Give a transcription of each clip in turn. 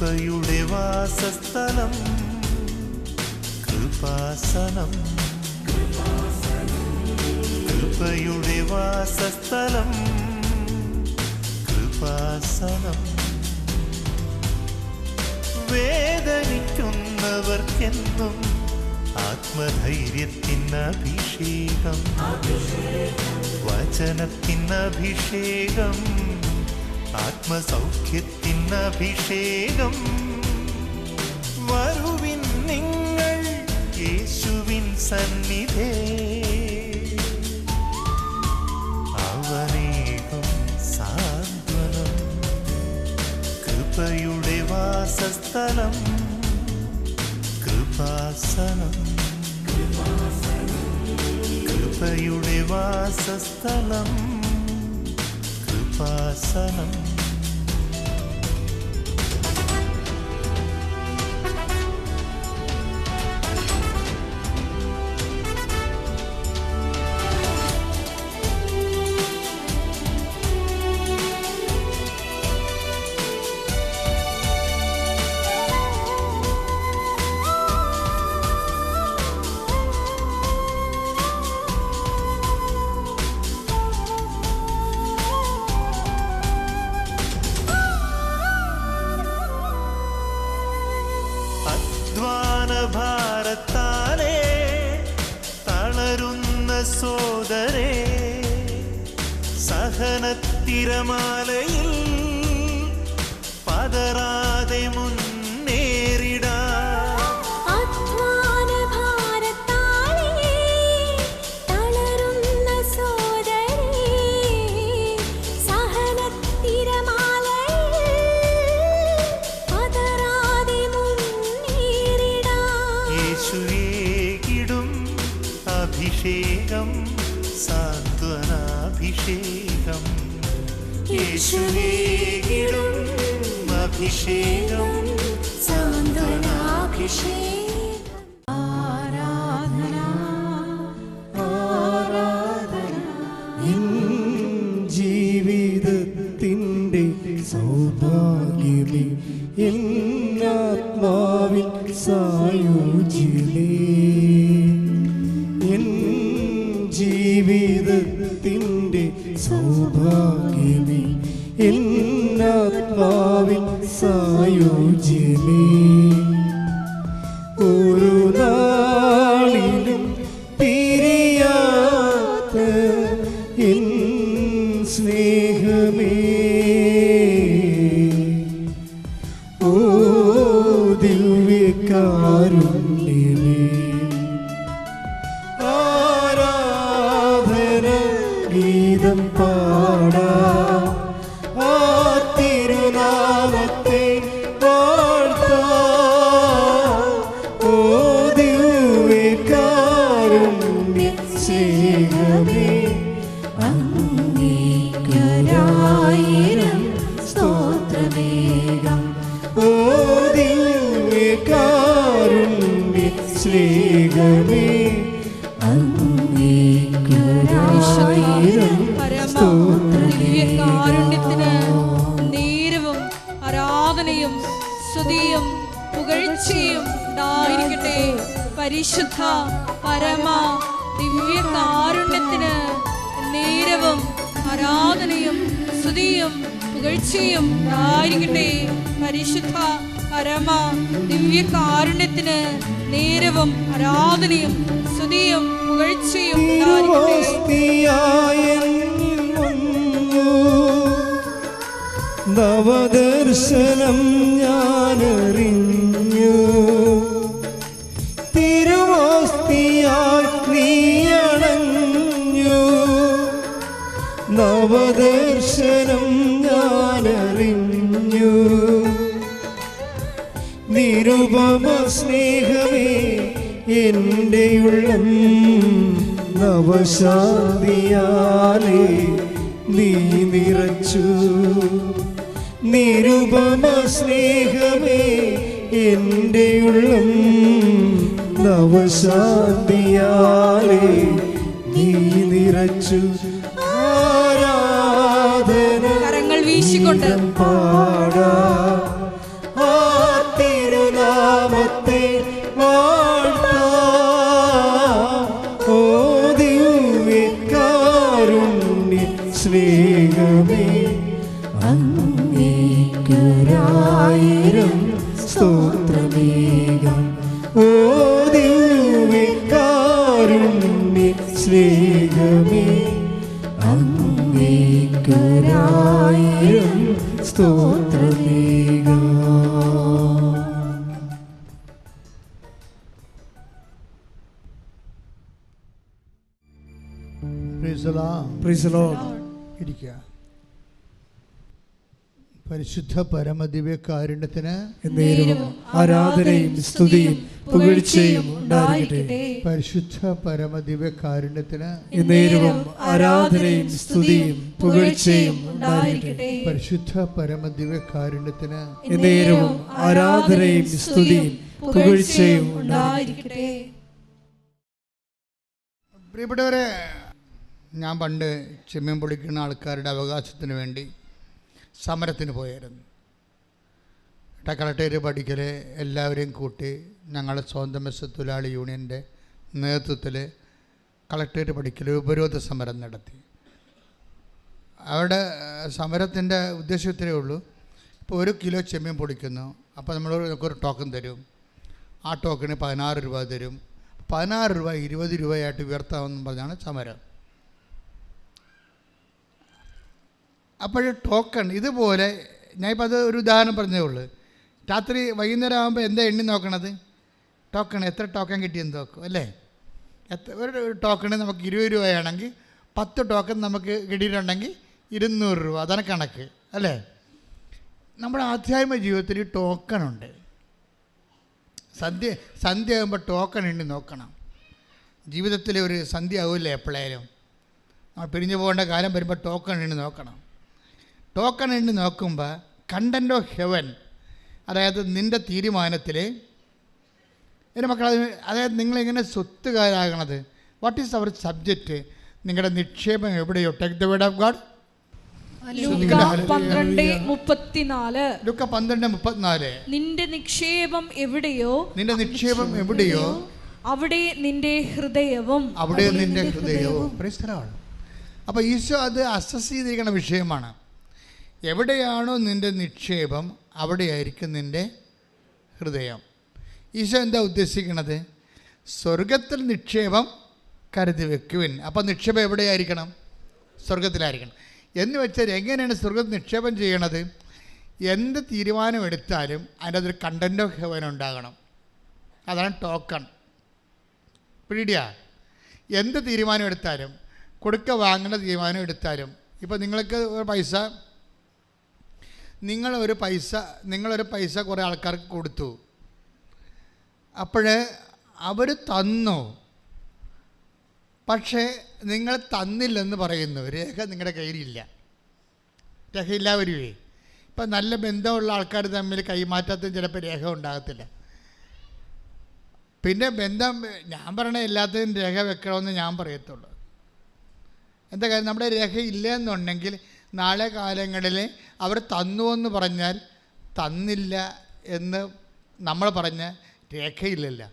കൃപയുടെ വാസസ്ഥലം കൃപാസനം. കൃപയുടെ വാസസ്ഥലം കൃപാസനം. വേദനിക്കുന്നവർക്കെന്നും ആത്മധൈര്യത്തിനഭിഷേകം, വചനത്തിനഭിഷേകം, ആത്മസൗഖ്യത്തിനഭിഷേകം. വരുവിൻ നിങ്ങൾ യേശുവിൻ സന്നിധേ, അവനേകും സാന്ത്വനം. കൃപയുടെ വാസസ്ഥലം കൃപാസനം. കൃപയുടെ വാസസ്ഥലം കൃപാസനം. ഭാരത്താലേ തളരുന്ന സോദരേ, സഹനത്തിരമാലയിൽ പതറാതെ മുന്നേറിടാ. അഭിഷേകം സാന്ത്വനാഭിഷേകം. യേശുവേകിടും അഭിഷേകം സാന്ത്വനാഭിഷേകം. ആരാധന ആരാധന. ജീവിതത്തിൻ്റെ സൗഭാഗ്യമേ, എന്നാത്മാവിൻ സായുജ്യമേ, ജീവിതത്തിൻ്റെ സൗഭാഗ്യമേ, എന്നാത്മാവിൻ സായുജ്യമേ. ഒരു നാളിലും പിരിയാത്ത എൻ സ്നേഹമേ, ഓ ദിവ്യകാരുണ്യമേ, ഗീതം പാടാം, ആ തിരുനാമത്തെ വാഴ്ത്താം. ഓ ദിവ്യകാരുണ്യ സ്നേഹമേ, അങ്ങേക്കൊരായിരം സ്തോത്രമേകം. ഓ ദിവ്യകാരുണ്യ സ്നേഹമേ, ദിവ്യകാരുണ്യത്തിന് നേരവും ആരാധനയും സ്തുതിയും പുകഴ്ചയും ഉണ്ടായിരിക്കട്ടെ. പരിശുദ്ധ പരമ ദിവ്യകാരുണ്യത്തിന് നേരവും ആരാധനയും സ്തുതിയും പുകഴ്ചയും ഉണ്ടായിരിക്കട്ടെ. പരിശുദ്ധ പരമ ദിവ്യകാരുണ്യത്തിന് നേരവും ആരാധനയും സ്തുതിയും പുകഴ്ചയും നവദർശനം ഞാനറിഞ്ഞു. തിരുവോസ്തിയായി നീയണഞ്ഞു. നവദർശനം ഞാനറിഞ്ഞു. നിരുപമ സ്നേഹമേ, എൻ്റെ ഉള്ളം നവശാന്തിയാലേ നീ നിറച്ചു. നിരുപമ സ്നേഹമേ, എൻ്റെ ഉള്ളം നവശാന്തിയാലേ നീ നിറച്ചു. ആരാധന കരങ്ങൾ വീശിക്കൊണ്ട് പാടാ. സ്നേഹമേ അങ്ങേക്കൊരായിരം സ്തോത്രമേകാം. ഓ ദിവ്യകാരുണ്യ സ്നേഹമേ അങ്ങേക്കൊരായിരം സ്തോത്രമേകാം. Praise the Lord. ഇരിക്കുക. പരിശുദ്ധ പരമദിവ്യകാരുണ്യത്തിന് എന്നേരവും ആരാധനയും സ്തുതിയും പുകഴ്ചയും ഉണ്ടായിരിക്കട്ടെ. പരിശുദ്ധ പരമദിവ്യകാരുണ്യത്തിന് എന്നേരവും ആരാധനയും സ്തുതിയും പുകഴ്ചയും ഉണ്ടായിരിക്കട്ടെ. പരിശുദ്ധ പരമദിവ്യകാരുണ്യത്തിന് എന്നേരവും ആരാധനയും സ്തുതിയും പുകഴ്ചയും ഉണ്ടായിരിക്കട്ടെ. പ്രിയപ്പെട്ടവരെ, ഞാൻ പണ്ട് ചെമ്മീൻ പൊളിക്കുന്ന ആൾക്കാരുടെ അവകാശത്തിന് വേണ്ടി സമരത്തിന് പോയായിരുന്നു. കളക്ടറേറ്റ് പഠിക്കൽ എല്ലാവരെയും കൂട്ടി ഞങ്ങളുടെ സ്വന്തം തൊഴിലാളി യൂണിയൻ്റെ നേതൃത്വത്തിൽ കളക്ടറേറ്റ് പഠിക്കൽ ഉപരോധ സമരം നടത്തി. അവിടെ സമരത്തിൻ്റെ ഉദ്ദേശം ഇത്രയേ ഉള്ളൂ. ഇപ്പോൾ 1 കിലോ ചെമ്മീൻ പൊടിക്കുന്നു, അപ്പോൾ നമ്മളൊരു ടോക്കൺ തരും. ആ ടോക്കണ് 16 രൂപ തരും. 16 രൂപ 20 രൂപയായിട്ട് ഉയർത്താമെന്ന് പറഞ്ഞാണ് സമരം. അപ്പോൾ ടോക്കൺ ഇതുപോലെ ഞാനിപ്പോൾ അത് ഒരു ഉദാഹരണം പറഞ്ഞതേ ഉള്ളൂ. രാത്രി വൈകുന്നേരം ആകുമ്പോൾ എന്താ എണ്ണി നോക്കണത്? ടോക്കൺ എത്ര ടോക്കൺ കിട്ടിയെന്ന് നോക്കും അല്ലേ? ഒരു ടോക്കണ് നമുക്ക് 20 രൂപയാണെങ്കിൽ 10 ടോക്കൺ നമുക്ക് കിട്ടിയിട്ടുണ്ടെങ്കിൽ 200 രൂപ. അതാണ് കണക്ക് അല്ലേ? നമ്മുടെ ആധ്യാത്മിക ജീവിതത്തിൽ ടോക്കണുണ്ട്. സന്ധ്യ ആകുമ്പോൾ ടോക്കൺ എണ്ണി നോക്കണം. ജീവിതത്തിൽ ഒരു സന്ധ്യ ആവില്ലേ എപ്പോഴായാലും? നമ്മൾ പിരിഞ്ഞു പോകേണ്ട കാലം വരുമ്പോൾ ടോക്കൺ എണ്ണി നോക്കണം. ടോക്കൺ എണ്ണി നോക്കുമ്പോൾ കണ്ടൻറ് ഓഫ് ഹെവൻ, അതായത് നിൻ്റെ തീരുമാനത്തിൽ എൻ്റെ മക്കൾ, അതായത് നിങ്ങളെങ്ങനെ സ്വത്തുകാരാകണത്, വാട്ട് ഈസ് അവർ സബ്ജക്റ്റ്, നിങ്ങളുടെ നിക്ഷേപം എവിടെയോ. Take the word of God. ലൂക്ക 12:34. നിന്റെ നിക്ഷേപം എവിടെയോ അവിടെ നിന്റെ ഹൃദയവും. അപ്പോൾ ഈശോ അത് അസസ് ചെയ്തിരിക്കുന്ന വിഷയമാണ്. എവിടെയാണോ നിൻ്റെ നിക്ഷേപം അവിടെയായിരിക്കും നിൻ്റെ ഹൃദയം. ഈശോ എന്താ ഉദ്ദേശിക്കുന്നത്? സ്വർഗത്തിൽ നിക്ഷേപം കരുതി വെക്കുവിൻ. അപ്പോൾ നിക്ഷേപം എവിടെയായിരിക്കണം? സ്വർഗത്തിലായിരിക്കണം. എന്ന് വെച്ചാൽ എങ്ങനെയാണ് സ്വർഗത്തിൽ നിക്ഷേപം ചെയ്യണത്? എന്ത് തീരുമാനമെടുത്താലും അതിൻ്റെ അതൊരു കണ്ടൻറ് ഓഫ് ഹെവൻ ഉണ്ടാകണം. അതാണ് ടോക്കൺ. പിടിയാ. എന്ത് തീരുമാനം എടുത്താലും, കൊടുക്ക വാങ്ങുന്ന തീരുമാനം എടുത്താലും, ഇപ്പോൾ നിങ്ങൾക്ക് നിങ്ങളൊരു പൈസ കുറേ ആൾക്കാർക്ക് കൊടുത്തു. അപ്പോൾ അവർ തന്നു, പക്ഷേ നിങ്ങൾ തന്നില്ലെന്ന് പറയുന്നു. രേഖ നിങ്ങളുടെ കയ്യിലില്ല. രേഖയില്ല വരുവേ. ഇപ്പം നല്ല ബന്ധമുള്ള ആൾക്കാർ തമ്മിൽ കൈമാറ്റത്തിന് ചിലപ്പോൾ രേഖ ഉണ്ടാകത്തില്ല. പിന്നെ ബന്ധം, ഞാൻ പറയണ എല്ലാത്തിനും രേഖ വെക്കണമെന്ന് ഞാൻ പറയത്തുള്ളൂ. എന്താ കാര്യം? നമ്മുടെ രേഖ ഇല്ല എന്നുണ്ടെങ്കിൽ നാളെ കാലങ്ങളിൽ അവർ തന്നുവെന്ന് പറഞ്ഞാൽ തന്നില്ല എന്ന് നമ്മൾ പറഞ്ഞ രേഖയില്ലല്ല.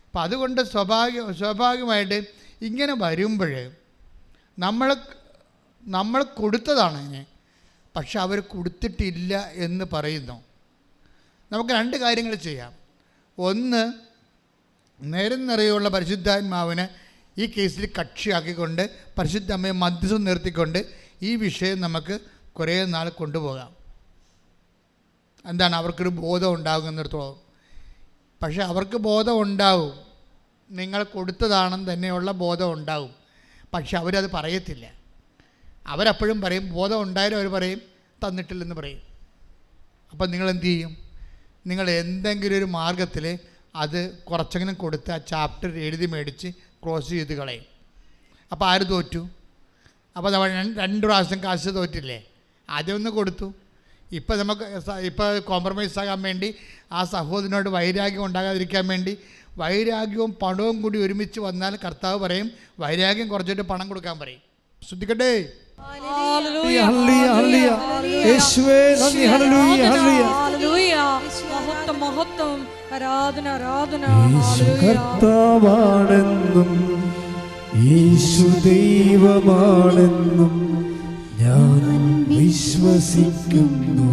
അപ്പം അതുകൊണ്ട് സ്വാഭാവികമായിട്ട് ഇങ്ങനെ വരുമ്പോൾ നമ്മൾ കൊടുത്തതാണ് ഇങ്ങനെ, പക്ഷെ അവർ കൊടുത്തിട്ടില്ല എന്ന് പറയുന്നു. നമുക്ക് 2 കാര്യങ്ങൾ ചെയ്യാം. ഒന്ന്, നേരം നിറയുള്ള പരിശുദ്ധാത്മാവിനെ ഈ കേസിൽ കക്ഷിയാക്കിക്കൊണ്ട് പരിശുദ്ധ അമ്മയെ മധ്യസ്ഥം നിർത്തിക്കൊണ്ട് ഈ വിഷയം നമുക്ക് കുറേ നാൾ കൊണ്ടുപോകാം. എന്താണ്? അവർക്കൊരു ബോധം ഉണ്ടാകുന്നിടത്തോളം. പക്ഷെ അവർക്ക് ബോധം ഉണ്ടാവും, നിങ്ങൾ കൊടുത്തതാണെന്ന് തന്നെയുള്ള ബോധം ഉണ്ടാവും. പക്ഷെ അവരത് പറയത്തില്ല. അവരപ്പോഴും പറയും, ബോധം ഉണ്ടായാലും അവർ പറയും തന്നിട്ടില്ലെന്ന് പറയും. അപ്പം നിങ്ങളെന്ത് ചെയ്യും? നിങ്ങൾ എന്തെങ്കിലും ഒരു മാർഗത്തിൽ അത് കുറച്ചെങ്കിലും കൊടുത്ത് ആ ചാപ്റ്റർ എഴുതി മേടിച്ച് ക്ലോസ് ചെയ്ത് കളയും. അപ്പോൾ ആര് തോറ്റു? അപ്പോൾ നമ്മൾ 2 പ്രാവശ്യം കാശ് തോറ്റില്ലേ? ആദ്യം ഒന്ന് കൊടുത്തു. ഇപ്പോൾ കോംപ്രമൈസ് ആകാൻ വേണ്ടി, ആ സഹോദരനോട് വൈരാഗ്യം ഉണ്ടാകാതിരിക്കാൻ വേണ്ടി, വൈരാഗ്യവും പണവും കൂടി ഒരുമിച്ച് വന്നാൽ കർത്താവ് പറയും വൈരാഗ്യം കുറച്ചിട്ട് പണം കൊടുക്കാൻ പറയും. ശ്രദ്ധിക്കട്ടെ. കർത്താവാണെന്നും യേശു ദൈവമാണെന്നും ഞാൻ വിശ്വസിക്കുന്നു,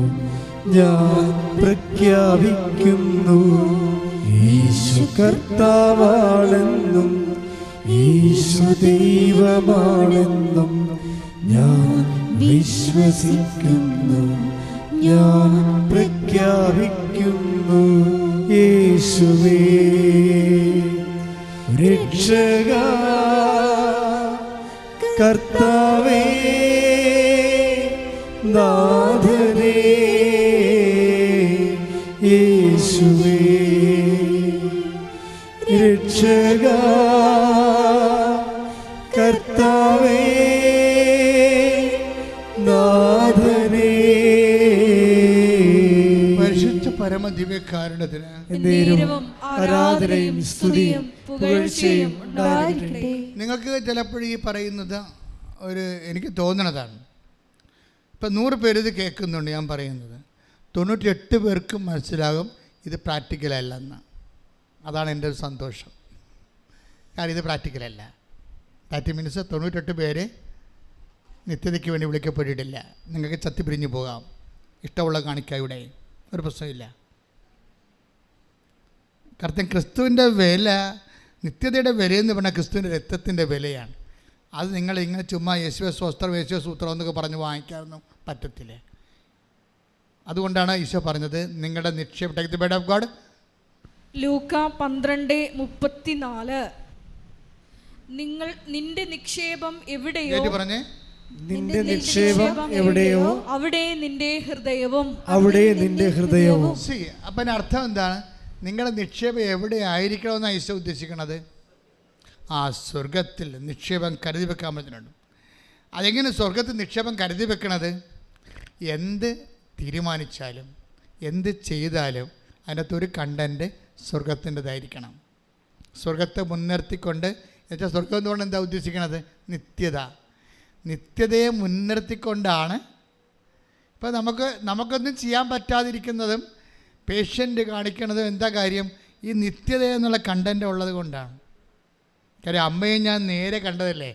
ഞാൻ പ്രഖ്യാപിക്കുന്നു. യേശു കർത്താവാണെന്നും യേശു ദൈവമാണെന്നും ഞാൻ വിശ്വസിക്കുന്നു, ഞാൻ പ്രഖ്യാപിക്കുന്നു. യേശുവേ രക്ഷക കർത്താവേ നാഥനേ, യേശുവേ രക്ഷക കർത്താവേ നാഥനേ. പരിശുദ്ധ പരമദിവ്യകാരുണ്യത്തിന് എന്നേരവും ആരാധനയും സ്തുതിയും പുകഴ്ചയും ഉണ്ടായിരിക്കട്ടെ. നിങ്ങൾക്ക് ചിലപ്പോഴും ഈ പറയുന്നത് എനിക്ക് തോന്നണതാണ്. ഇപ്പം 100 പേര് ഇത് കേൾക്കുന്നുണ്ട് ഞാൻ പറയുന്നത്. 98 പേർക്കും മനസ്സിലാകും ഇത് പ്രാക്ടിക്കലല്ലെന്ന്. അതാണ് എൻ്റെ ഒരു സന്തോഷം. കാരണം ഇത് പ്രാക്ടിക്കലല്ല. ദാറ്റ് മീൻസ് 98 പേര് നിത്യതയ്ക്ക് വേണ്ടി വിളിക്കപ്പെട്ടിട്ടില്ല. നിങ്ങൾക്ക് ചത്തിപ്പിരിഞ്ഞു പോകാം, ഇഷ്ടമുള്ള കാണിക്കാം, ഇവിടെ ഒരു പ്രശ്നമില്ല. കാരണം ക്രിസ്തുവിൻ്റെ വില, നിത്യതയുടെ വിലയെന്ന് പറഞ്ഞാൽ ക്രിസ്തുവിൻ്റെ രക്തത്തിൻ്റെ വിലയാണ്. അത് നിങ്ങൾ ഇങ്ങനെ ചുമ്മാ യേശുവേ സ്വസ്ത്രം യേശുവേ സൂത്രം എന്നൊക്കെ പറഞ്ഞ് വാങ്ങിക്കാനൊന്നും പറ്റത്തില്ല. അതുകൊണ്ടാണ് ഈശോ പറഞ്ഞത് നിങ്ങളുടെ നിക്ഷേപം, take the bread of God. ലൂക്ക 12:34 നിന്റെ നിക്ഷേപം എവിടെയോ പറഞ്ഞേ, നിന്റെ നിക്ഷേപം എവിടെയോ അവിടെ നിന്റെ ഹൃദയവും, അവിടെ നിന്റെ ഹൃദയവും. അപ്പം അർത്ഥം എന്താണ്? നിങ്ങളുടെ നിക്ഷേപം എവിടെ ആയിരിക്കണമെന്നാണ് ഈശോ ഉദ്ദേശിക്കുന്നത്? ആ സ്വർഗത്തിൽ നിക്ഷേപം കരുതി വെക്കാൻ പറ്റുന്നുണ്ട്. അതെങ്ങനെ സ്വർഗത്തിൽ നിക്ഷേപം കരുതി വെക്കണത്? എന്ത് തീരുമാനിച്ചാലും എന്ത് ചെയ്താലും അതിനകത്തൊരു കണ്ടൻറ്റ് സ്വർഗത്തിൻ്റെതായിരിക്കണം. സ്വർഗത്തെ മുൻനിർത്തിക്കൊണ്ട്, എന്നുവെച്ചാൽ സ്വർഗം എന്തുകൊണ്ട് എന്താ ഉദ്ദേശിക്കണത്? നിത്യത. നിത്യതയെ മുൻനിർത്തിക്കൊണ്ടാണ്. ഇപ്പോൾ നമുക്കൊന്നും ചെയ്യാൻ പറ്റാതിരിക്കുന്നതും പേഷ്യൻ്റ് കാണിക്കുന്നതും എന്താ കാര്യം? ഈ നിത്യത എന്നുള്ള കണ്ടൻറ്റ് ഉള്ളത് കൊണ്ടാണ്. കാര്യം അമ്മയെ ഞാൻ നേരെ കണ്ടതല്ലേ,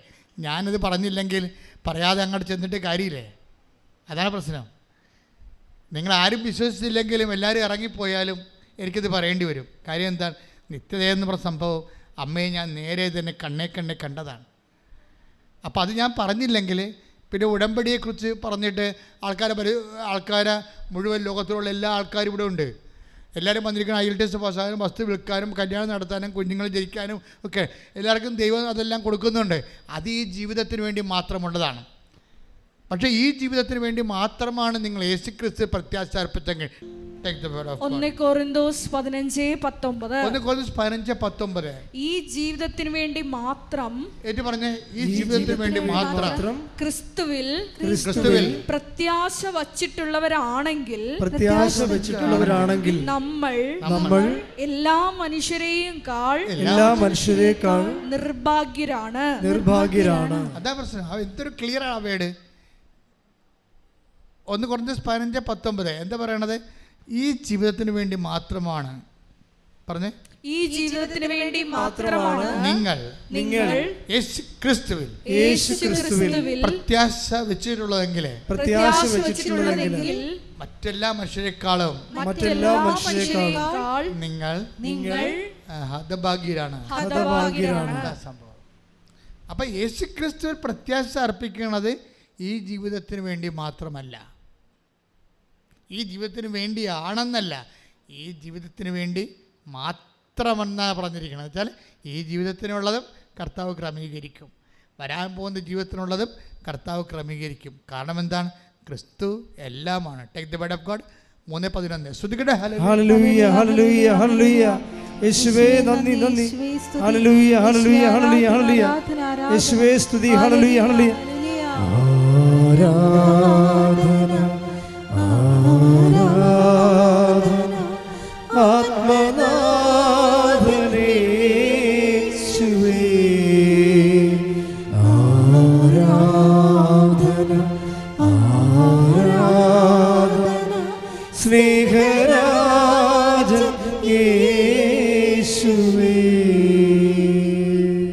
ഞാനത് പറഞ്ഞില്ലെങ്കിൽ പറയാതെ അങ്ങോട്ട് ചെന്നിട്ട് കാര്യമില്ലേ? അതാണ് പ്രശ്നം. നിങ്ങളാരും വിശ്വസിച്ചില്ലെങ്കിലും എല്ലാവരും ഇറങ്ങിപ്പോയാലും എനിക്കിത് പറയേണ്ടി വരും. കാര്യം എന്താണ്? നിത്യതയെന്ന് പറഞ്ഞ സംഭവം അമ്മയെ ഞാൻ നേരെ തന്നെ കണ്ണേ കണ്ടതാണ്. അപ്പോൾ അത് ഞാൻ പറഞ്ഞില്ലെങ്കിൽ പിന്നെ ഉടമ്പടിയെക്കുറിച്ച് പറഞ്ഞിട്ട് ആൾക്കാരെ മുഴുവൻ ലോകത്തിലുള്ള എല്ലാ ആൾക്കാരും ഇവിടെ ഉണ്ട്. എല്ലാവരും വന്നിരിക്കണം IELTS പാസ്സാകാനും വസ്തു വിൽക്കാനും കല്യാണം നടത്താനും കുഞ്ഞുങ്ങൾ ജയിക്കാനും ഒക്കെ എല്ലാവർക്കും ദൈവം അതെല്ലാം കൊടുക്കുന്നുണ്ട്. അത് ഈ ജീവിതത്തിന് വേണ്ടി മാത്രമുള്ളതാണ്. പക്ഷേ ഈ ജീവിതത്തിന് വേണ്ടി മാത്രമാണ് നിങ്ങൾ യേശുക്രിസ്തു പ്രത്യാശ അർപ്പിച്ചെങ്കിൽ 1 കൊറിന്തോസ് 15:19 ഈ ജീവിതത്തിന് വേണ്ടി മാത്രം, ഏറ്റു പറഞ്ഞേ, ഈ ജീവിതത്തിന് വേണ്ടി മാത്രം ക്രിസ്തുവിൽ പ്രത്യാശ വച്ചിട്ടുള്ളവരാണെങ്കിൽ നമ്മൾ എല്ലാ മനുഷ്യരെക്കാൾ നിർഭാഗ്യരാണ്. അതാ പ്രശ്നം. എന്തൊരു ക്ലിയർ ആണ് വേട്. 1 കൊറിന്തോസ് 15:19 എന്താ പറയണത്? ഈ ജീവിതത്തിന് വേണ്ടി മാത്രമാണ്. പറഞ്ഞേ, ഈ ജീവിതത്തിന് വേണ്ടി മാത്രമാണ് നിങ്ങൾ യേശുക്രിസ്തുവിൽ പ്രത്യാശ വെച്ചിട്ടുള്ളതെങ്കിൽ മറ്റെല്ലാ മനുഷ്യരെക്കാളും നിങ്ങൾ ഹതഭാഗ്യരാണ്. സംഭവം. അപ്പം യേശുക്രിസ്തുവിൽ പ്രത്യാശ അർപ്പിക്കുന്നത് ഈ ജീവിതത്തിന് വേണ്ടി മാത്രമല്ല, ഈ ജീവിതത്തിന് വേണ്ടിയാണെന്നല്ല, ഈ ജീവിതത്തിന് വേണ്ടി മാത്രമെന്നാണ് പറഞ്ഞിരിക്കുന്നത്. വെച്ചാൽ ഈ ജീവിതത്തിനുള്ളതും കർത്താവ് ക്രമീകരിക്കും, വരാൻ പോകുന്ന ജീവിതത്തിനുള്ളതും കർത്താവ് ക്രമീകരിക്കും. കാരണം എന്താണ്? ക്രിസ്തു എല്ലാമാണ്. Take the word of God 3:11. ശ്രുതികട ഹല്ലേലൂയ ഹല്ലേലൂയ ഹല്ലേലൂയ. യേശുവേ നന്ദി നന്ദി. ഹല്ലേലൂയ ഹല്ലേലൂയ ഹല്ലേലൂയ ഹല്ലേലൂയ. യേശുവേ സ്തുതി. ഹല്ലേലൂയ ഹല്ലേലൂയ. ആരാധന ആരാധന ആത്മനാഥനേശുവേ ആരാധന ആരാധന സ്നേഹരാജൻ യേശുവേ.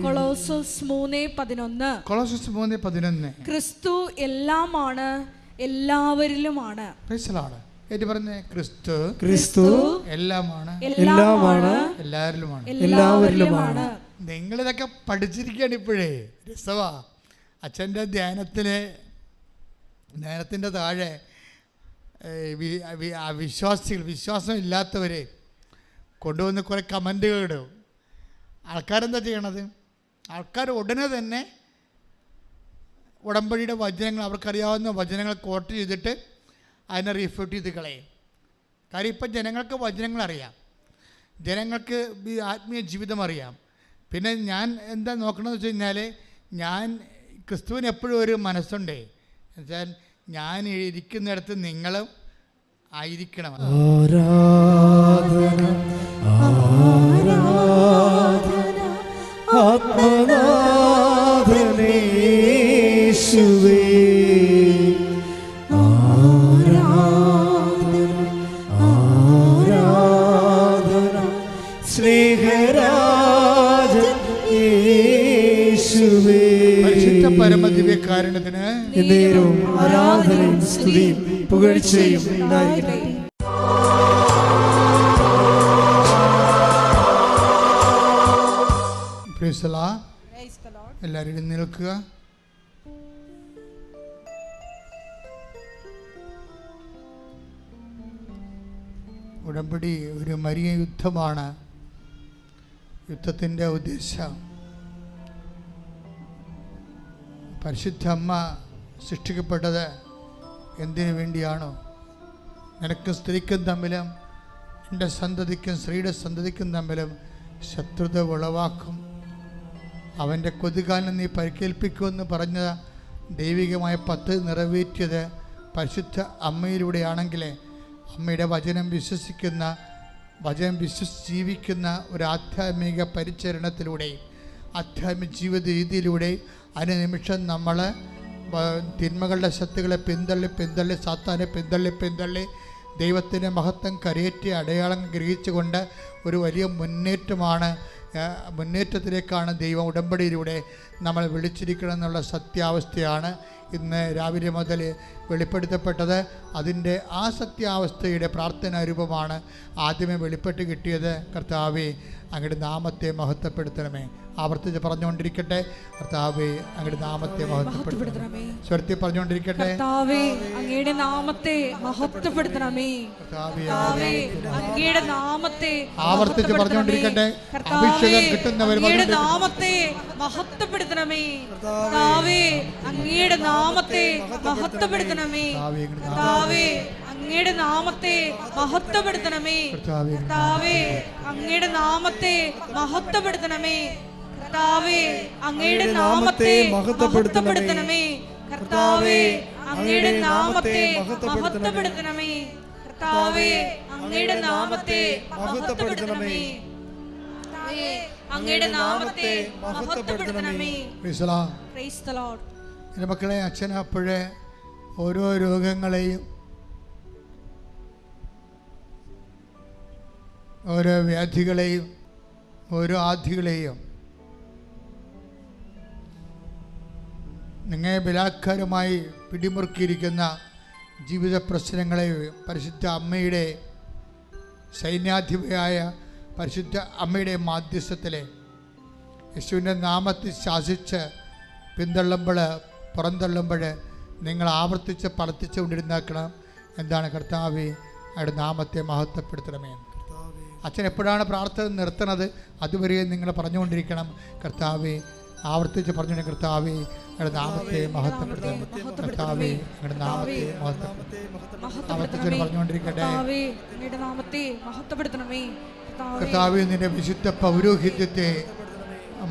കൊളോസോസ് 3:11. കൊളോസ്യസ് 3:11. ക്രിസ്തു എല്ലാമാണ്, എല്ലാവരിലുമാണ്. ഏറ്റു പറഞ്ഞേ, ക്രിസ്തു ക്രിസ്തു എല്ലാമാണ്, എല്ലാമാണ്, എല്ലാവരിലുമാണ്. എല്ലാവരിലുമാണ്. നിങ്ങളിതൊക്കെ പഠിച്ചിരിക്കുകയാണ് ഇപ്പോഴേ. രസവാ. അച്ഛൻ്റെ ധ്യാനത്തിൻ്റെ താഴെ വിശ്വാസം ഇല്ലാത്തവരെ കൊണ്ടുവന്ന് കുറേ കമൻറ്റുകൾ ഇടും. ആൾക്കാരെന്താ ചെയ്യണത്? ആൾക്കാർ ഉടനെ തന്നെ ഉടമ്പടിയുടെ വചനങ്ങൾ, അവർക്കറിയാവുന്ന വചനങ്ങൾ കോട്ട് ചെയ്തിട്ട് അതിനെ റീഫ്യൂട്ട് ചെയ്ത് കളയും. കാര്യം ഇപ്പം ജനങ്ങൾക്ക് വചനങ്ങൾ അറിയാം, ജനങ്ങൾക്ക് ആത്മീയ ജീവിതം അറിയാം. പിന്നെ ഞാൻ എന്താ നോക്കണമെന്ന് വെച്ച് കഴിഞ്ഞാൽ, ഞാൻ ക്രിസ്തുവിന് എപ്പോഴും ഒരു മനസ്സുണ്ടേ. എന്നുവെച്ചാൽ ഞാൻ ഇരിക്കുന്നിടത്ത് നിങ്ങളും ആയിരിക്കണം. ആരാധന ആരാധന ആത്മനാഥനേശുവേ, ആരാധന ആരാധന സ്നേഹരാജൻ യേശുവേ. പരിശുദ്ധ പരമദിവ്യകാരുണ്യത്തിന് എന്നേരവും ആരാധനയും സ്തുതിയും പുകഴ്ചയും ഉണ്ടായിരിക്കട്ടെ. എല്ലാവരും എഴുന്നേൽക്കുക. ഉടമ്പടി ഒരു മരിയ യുദ്ധമാണ്. യുദ്ധത്തിൻ്റെ ഉദ്ദേശം പരിശുദ്ധ അമ്മ സൃഷ്ടിക്കപ്പെട്ടത് എന്തിനു വേണ്ടിയാണോ? നിനക്കും സ്ത്രീക്കും തമ്മിലും എൻ്റെ സന്തതിക്കും സ്ത്രീയുടെ സന്തതിക്കും തമ്മിലും ശത്രുത ഉളവാക്കും, അവൻ്റെ കൊതുകാലിന് നീ പരിക്കേൽപ്പിക്കുമെന്ന് പറഞ്ഞ ദൈവികമായ പദ്ധതി നിറവേറ്റിയത് പരിശുദ്ധ അമ്മയിലൂടെയാണെങ്കിൽ, അമ്മയുടെ വചനം ജീവിക്കുന്ന ഒരു ആധ്യാത്മിക പരിചരണത്തിലൂടെ, ആധ്യാത്മിക ജീവിത രീതിയിലൂടെ അനുനിമിഷം നമ്മൾ തിന്മകളുടെ ശക്തികളെ പിന്തള്ളി സാത്താനെ പിന്തള്ളി ദൈവത്തിൻ്റെ മഹത്വം കരയേറ്റി അടയാളം ഗ്രഹിച്ചുകൊണ്ട് ഒരു വലിയ മുന്നേറ്റത്തിലേക്കാണ് ദൈവം ഉടമ്പടിയിലൂടെ നമ്മൾ വിളിച്ചിരിക്കണം എന്നുള്ള സത്യാവസ്ഥയാണ് ഇന്ന് രാവിലെ മുതൽ വെളിപ്പെടുത്തപ്പെട്ടത്. അതിൻ്റെ ആ സത്യാവസ്ഥയുടെ പ്രാർത്ഥനാ രൂപമാണ് ആദ്യമേ വെളിപ്പെട്ട് കിട്ടിയത്. കർത്താവേ, അങ്ങയുടെ നാമത്തെ മഹത്വപ്പെടുത്തണമേ. ആവർത്തിച്ച് പറഞ്ഞുകൊണ്ടിരിക്കട്ടെ, കർത്താവേ അങ്ങയുടെ നാമത്തെ മഹത്വപ്പെടുത്തണമേ. സ്വരത്തിൽ പറഞ്ഞുകൊണ്ടിരിക്കട്ടെ, കർത്താവേ അങ്ങയുടെ നാമത്തെ മഹത്വപ്പെടുത്തണമേ. കർത്താവേ അങ്ങയുടെ നാമത്തെ ആവർത്തിച്ച് പറഞ്ഞുകൊണ്ടിരിക്കട്ടെ. അഭിഷേകം കിട്ടുന്നവർ അങ്ങയുടെ നാമത്തെ മഹത്വപ്പെടുത്തണമേ. കർത്താവേ അങ്ങയുടെ നാമത്തെ മഹത്വപ്പെടുത്തണമേ. കർത്താവേ അങ്ങയുടെ നാമത്തെ മഹത്വപ്പെടുത്തണമേ. കർത്താവേ അങ്ങയുടെ നാമത്തെ മഹത്വപ്പെടുത്തണമേ. കർത്താവേ അങ്ങയുടെ നാമത്തെ മഹത്വപ്പെടുത്തണമേ. കർത്താവേ അങ്ങയുടെ നാമത്തെ മഹത്വപ്പെടുത്തണമേ. കർത്താവേ അങ്ങയുടെ നാമത്തെ മഹത്വപ്പെടുത്തണമേ. അങ്ങയുടെ നാമത്തെ മഹത്വപ്പെടുത്തണമേ. Praise the Lord. എൻ്റെ മക്കളെ, അച്ഛൻ അപ്പോഴേ ഓരോ രോഗങ്ങളെയും ഓരോ വ്യാധികളെയും ഓരോ ആധികളെയും നിങ്ങളെ ബലാത്കാരമായി പിടിമുറുക്കിയിരിക്കുന്ന ജീവിത പ്രശ്നങ്ങളെ പരിശുദ്ധ അമ്മയുടെ സൈന്യാധിപയായ പരിശുദ്ധ അമ്മയുടെ മാധ്യസ്ഥത്തിലെ യേശുവിൻ്റെ നാമത്തിൽ ശാസിച്ച് പുറന്തള്ളുമ്പോൾ നിങ്ങൾ ആവർത്തിച്ച് പ്രാർത്ഥിച്ചുകൊണ്ടിരുന്നാക്കണം. എന്താണ്? കർത്താവേ അയാളുടെ നാമത്തെ മഹത്വപ്പെടുത്തണമേ. അച്ഛൻ എപ്പോഴാണ് പ്രാർത്ഥന നിർത്തുന്നത് അതുവരെ നിങ്ങൾ പറഞ്ഞുകൊണ്ടിരിക്കണം. കർത്താവേ, ആവർത്തിച്ച് പറഞ്ഞു, കർത്താവേ അയാളുടെ നാമത്തെ മഹത്വപ്പെടുത്തണം. കർത്താവേ അയാളുടെ നാമത്തെ ആവർത്തിച്ച് പറഞ്ഞുകൊണ്ടിരിക്കട്ടെ. കർത്താവേ നിന്റെ വിശുദ്ധ പൗരോഹിത്യത്തെ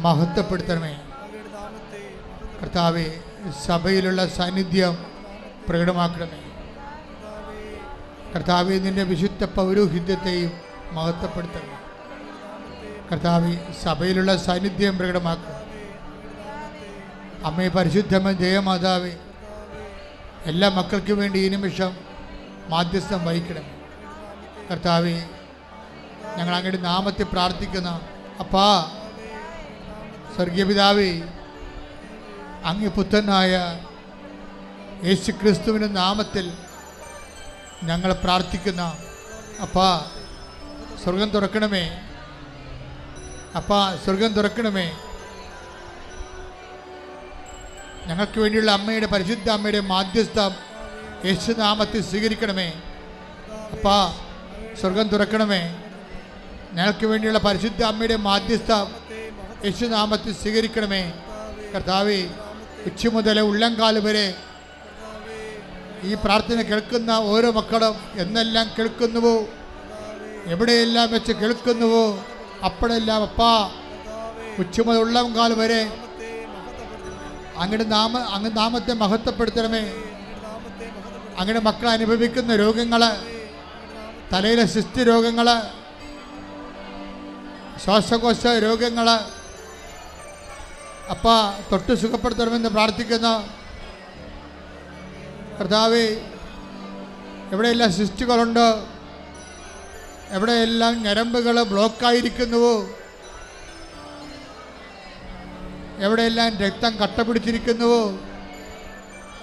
മഹത്വപ്പെടുത്തണമേ. കർത്താവേ സഭയിലുള്ള സാന്നിധ്യം പ്രകടമാക്കണമേ. കർത്താവേ നിന്റെ വിശുദ്ധ പൗരോഹിത്യത്തെയും മഹത്വപ്പെടുത്തണമേ. കർത്താവേ സഭയിലുള്ള സാന്നിധ്യം പ്രകടമാക്കണം. അമ്മേ പരിശുദ്ധമേ ജയമാതാവേ, എല്ലാ മക്കൾക്കും വേണ്ടി ഈ നിമിഷം മാധ്യസ്ഥം വഹിക്കണം. കർത്താവേ, ഞങ്ങൾ അങ്ങയുടെ നാമത്തിൽ പ്രാർത്ഥിക്കുന്ന അപ്പാ, സ്വർഗീയ പിതാവേ, അങ്ങ് പുത്രനായ യേശു ക്രിസ്തുവിൻ്റെ നാമത്തിൽ ഞങ്ങൾ പ്രാർത്ഥിക്കുന്ന അപ്പാ, സ്വർഗം തുറക്കണമേ. അപ്പാ, സ്വർഗം തുറക്കണമേ. ഞങ്ങൾക്ക് വേണ്ടിയുള്ള അമ്മയുടെ, പരിശുദ്ധ അമ്മയുടെ മാധ്യസ്ഥം യേശുനാമത്തിൽ സ്വീകരിക്കണമേ. അപ്പാ, സ്വർഗം തുറക്കണമേ. ഞങ്ങൾക്ക് വേണ്ടിയുള്ള പരിശുദ്ധ അമ്മയുടെ മാധ്യസ്ഥം യേശുനാമത്തിൽ സ്വീകരിക്കണമേ. കർത്താവേ, ഉച്ച മുതൽ ഉള്ളംകാല് വരെ ഈ പ്രാർത്ഥന കേൾക്കുന്ന ഓരോ മക്കളും എന്നെല്ലാം കേൾക്കുന്നുവോ, എവിടെയെല്ലാം വെച്ച് കേൾക്കുന്നുവോ അപ്പോഴെല്ലാം അപ്പാ, ഉച്ച മുതൽ ഉള്ളംകാല് വരെ അങ്ങയുടെ നാമത്തെ മഹത്വപ്പെടുത്തണമേ. അങ്ങയുടെ മക്കൾ അനുഭവിക്കുന്ന രോഗങ്ങൾ, തലയിലെ സിസ്റ്റ് രോഗങ്ങൾ, ശ്വാസകോശ രോഗങ്ങൾ അപ്പാ തൊട്ട് സുഖപ്പെടുത്തണമെന്ന് പ്രാർത്ഥിക്കുന്നു. കർത്താവേ, എവിടെയെല്ലാം സിസ്റ്റുകളുണ്ടോ, എവിടെയെല്ലാം ഞരമ്പുകൾ ബ്ലോക്കായിരിക്കുന്നുവോ, എവിടെയെല്ലാം രക്തം കട്ട പിടിച്ചിരിക്കുന്നുവോ,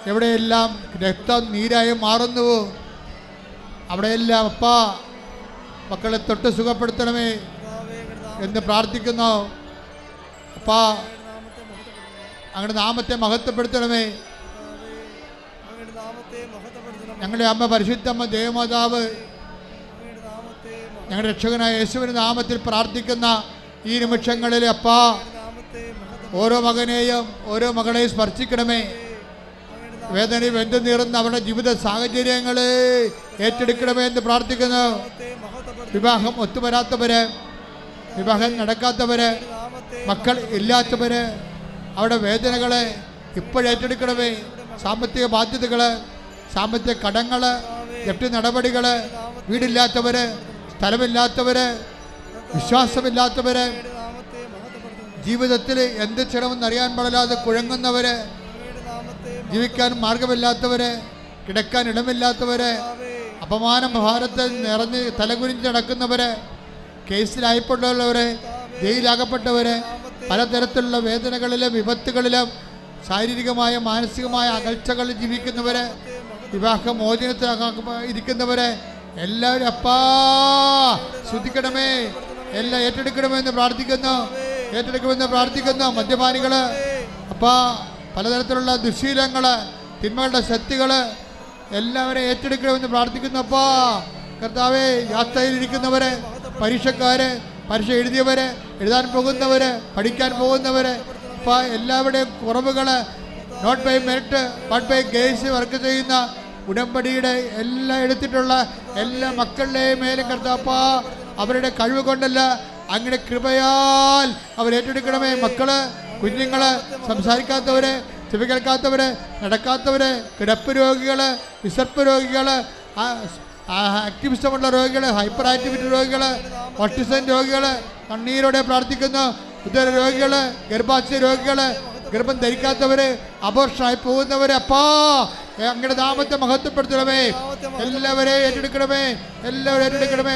എവിടെയെല്ലാം രക്തം നീരായി മാറുന്നുവോ അവിടെയെല്ലാം അപ്പാ മക്കളെ തൊട്ട് സുഖപ്പെടുത്തണമേ എന്ന് പ്രാർത്ഥിക്കുന്നു. അപ്പാ, അങ്ങയുടെ നാമത്തെ മഹത്വപ്പെടുത്തണമേ. ഞങ്ങളുടെ അമ്മ, പരിശുദ്ധമ്മ, ദേവമാതാവ്, ഞങ്ങളുടെ രക്ഷകനായ യേശുവിൻ്റെ നാമത്തിൽ പ്രാർത്ഥിക്കുന്ന ഈ നിമിഷങ്ങളിൽ അപ്പാ, ഓരോ മകനെയും ഓരോ മകളെയും സ്പർശിക്കണമേ. വേദനയും വെന്തു നീറുന്ന അവരുടെ ജീവിത സാഹചര്യങ്ങളെ ഏറ്റെടുക്കണമേ എന്ന് പ്രാർത്ഥിക്കുന്നു. വിവാഹം ഒത്തുവരാത്തവര്, വിവാഹം നടക്കാത്തവര്, മക്കൾ ഇല്ലാത്തവര്, അവരുടെ വേദനകളെ ഇപ്പോഴേറ്റെടുക്കണമേ. സാമ്പത്തിക ബാധ്യതകൾ, സാമ്പത്തിക കടങ്ങൾ, ജപ്തി നടപടികൾ, വീടില്ലാത്തവര്, സ്ഥലമില്ലാത്തവര്, വിശ്വാസമില്ലാത്തവര്, ജീവിതത്തിൽ എന്ത് ചെയ്യണമെന്ന് അറിയാൻ പാടില്ലാതെ കുഴങ്ങുന്നവര്, ജീവിക്കാൻ മാർഗമില്ലാത്തവര്, കിടക്കാൻ ഇടമില്ലാത്തവര്, അപമാനം ഭാരത്തിൽ നിറഞ്ഞ് തലകുനിഞ്ഞ് നടക്കുന്നവര്, കേസിലായപ്പെട്ടുള്ളവര്, ജയിലാകപ്പെട്ടവര്, പലതരത്തിലുള്ള വേദനകളിലും വിപത്തുകളിലും ശാരീരികമായ മാനസികമായ അകൽച്ചകളിൽ ജീവിക്കുന്നവര്, വിവാഹമോചനത്തിൽ ഇരിക്കുന്നവര് എല്ലാവരും അപ്പാ ശ്രദ്ധിക്കണമേ, എല്ലാം ഏറ്റെടുക്കണമെന്ന് പ്രാർത്ഥിക്കുന്നു. ഏറ്റെടുക്കുമെന്ന് പ്രാർത്ഥിക്കുന്നു. മദ്യപാനികൾ അപ്പാ, പലതരത്തിലുള്ള ദുശീലങ്ങൾ, തിന്മകളുടെ ശക്തികൾ എല്ലാവരെയും ഏറ്റെടുക്കണമെന്ന് പ്രാർത്ഥിക്കുന്നു. അപ്പാ കർത്താവേ, യാത്രയിലിരിക്കുന്നവര്, പരീക്ഷക്കാര്, പരീക്ഷ എഴുതിയവര്, എഴുതാൻ പോകുന്നവര്, പഠിക്കാൻ പോകുന്നവര്, അപ്പാ എല്ലാവരുടെയും കുറവുകൾ not by merit but by grace work ചെയ്യുന്ന ഉടമ്പടിയുടെ എല്ലാം എടുത്തിട്ടുള്ള എല്ലാ മക്കളുടെയും മേലും കർത്താപ്പാ, അവരുടെ കഴിവ് കൊണ്ടല്ല അങ്ങയുടെ കൃപയാൽ അവരേറ്റെടുക്കണമേ. മക്കള്, കുഞ്ഞുങ്ങള്, സംസാരിക്കാത്തവര്, ചെവി കേൾക്കാത്തവര്, നടക്കാത്തവര്, കിടപ്പ് രോഗികള്, വിസർപ്പ് രോഗികള്, ആക്ടിവിസമുള്ള രോഗികള്, ഹൈപ്പർ ആക്ടിവിറ്റി രോഗികള്, ഓട്ടിസം രോഗികള് കണ്ണീരോടെ പ്രാർത്ഥിക്കുന്നു. ഉദര രോഗികള്, ഗർഭാശയ രോഗികള്, ഗർഭം ധരിക്കാത്തവര്, അബോർഷനായി പോകുന്നവര് അപ്പാ അങ്ങയുടെ നാമത്തെ മഹത്വപ്പെടുത്തണമേ. എല്ലാവരെയും ഏറ്റെടുക്കണമേ, എല്ലാവരും ഏറ്റെടുക്കണമേ.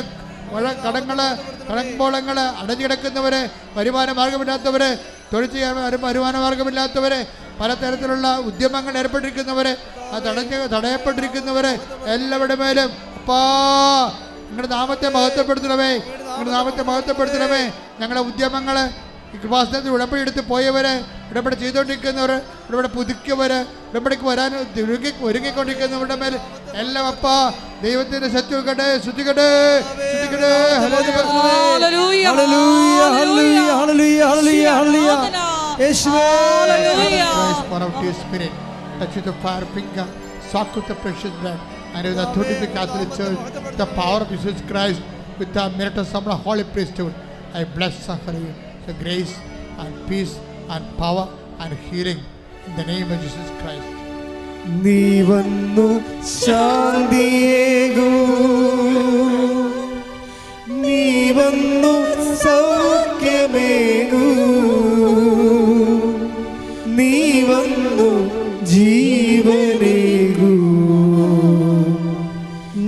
കടങ്ങള്, കടമ്പോളങ്ങള് അടഞ്ഞു കിടക്കുന്നവര്, വരുമാന മാർഗമില്ലാത്തവര്, തൊഴിൽ ചെയ്യാൻ വരുമാന മാർഗമില്ലാത്തവര്, പലതരത്തിലുള്ള ഉദ്യമങ്ങൾ ഏർപ്പെട്ടിരിക്കുന്നവര്, തടയപ്പെട്ടിരിക്കുന്നവര് എല്ലാവരുടെ മേലും അപ്പാ നിങ്ങളുടെ നാമത്തെ മഹത്വപ്പെടുത്തണമേ. നിങ്ങളുടെ നാമത്തെ മഹത്വപ്പെടുത്തണമേ. ഞങ്ങളുടെ ഉദ്യമങ്ങള്, ഈ കൃപാസനത്തിൽ ഉടമ്പടി എടുത്ത് പോയവര്, ഉടമ്പടി ചെയ്തുകൊണ്ടിരിക്കുന്നവര്, ഉടമ്പടി പുതുക്കിയവര്, ഉടമ്പടിക്ക് വരാൻ ഒരുങ്ങിക്കൊണ്ടിരിക്കുന്നവരുടെ മേൽ എല്ലാം അപ്പാ ദൈവത്തിന്റെ ശക്തിക്കട്ടെ, ശ്രുതിക്കട്ടെ, ശ്രുതിക്കട്ടെ. And with the authority of the Catholic Church, the power of Jesus Christ, with the merit of some holy priesthood, I bless her you, the grace and peace and power and healing in the name of Jesus Christ. നീ വന്നു ശാന്തിയേകൂ, നീ വന്നു സൗഖ്യമേകൂ, നീ വന്നു ജീവനേകൂ,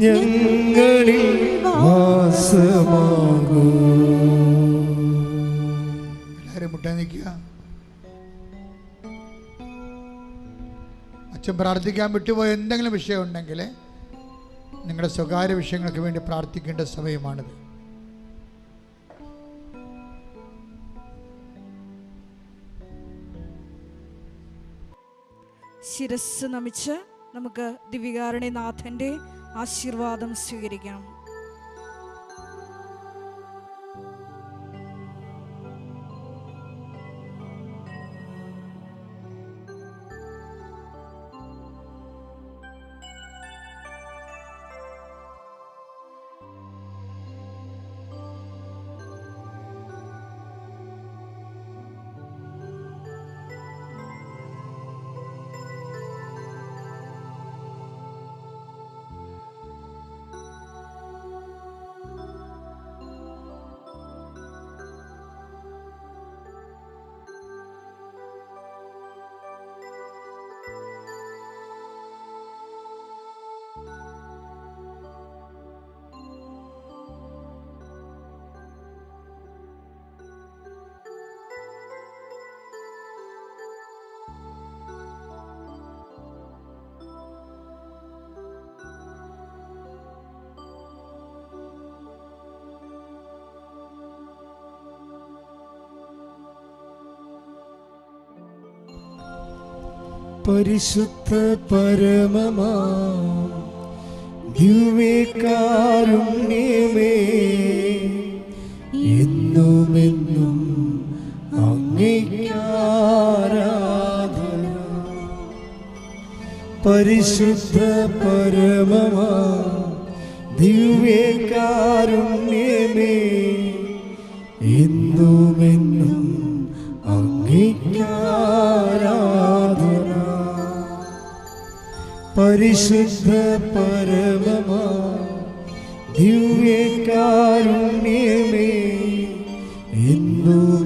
ഞങ്ങളിൽ വാസമാകൂ. എല്ലാവരും മുട്ടാൻ നിൽക്കുക. അച്ഛൻ പ്രാർത്ഥിക്കാൻ വിട്ടുപോയ എന്തെങ്കിലും വിഷയം ഉണ്ടെങ്കിൽ നിങ്ങളുടെ സ്വകാര്യ വിഷയങ്ങൾക്ക് വേണ്ടി പ്രാർത്ഥിക്കേണ്ട സമയമാണിത്. ശിരസ് നമിച്ച് നമുക്ക് ദിവ്യകാരുണ്യനാഥന്റെ ആശീർവാദം സ്വീകരിക്കാം. പരിശുദ്ധ പരമമാ ദിവ്യകാരുണ്യമേ, എന്നുമെന്നും അങ്ങേക്ക് ആരാധന. പരിശുദ്ധ പരമമാ ദിവ്യകാരുണ്യമേ, എന്നുമെന്നും അങ്ങേക്ക് ആരാധന. പരിശുദ്ധ പരമമാ ദിവ്യകാരുണ്യമേ, എന്നും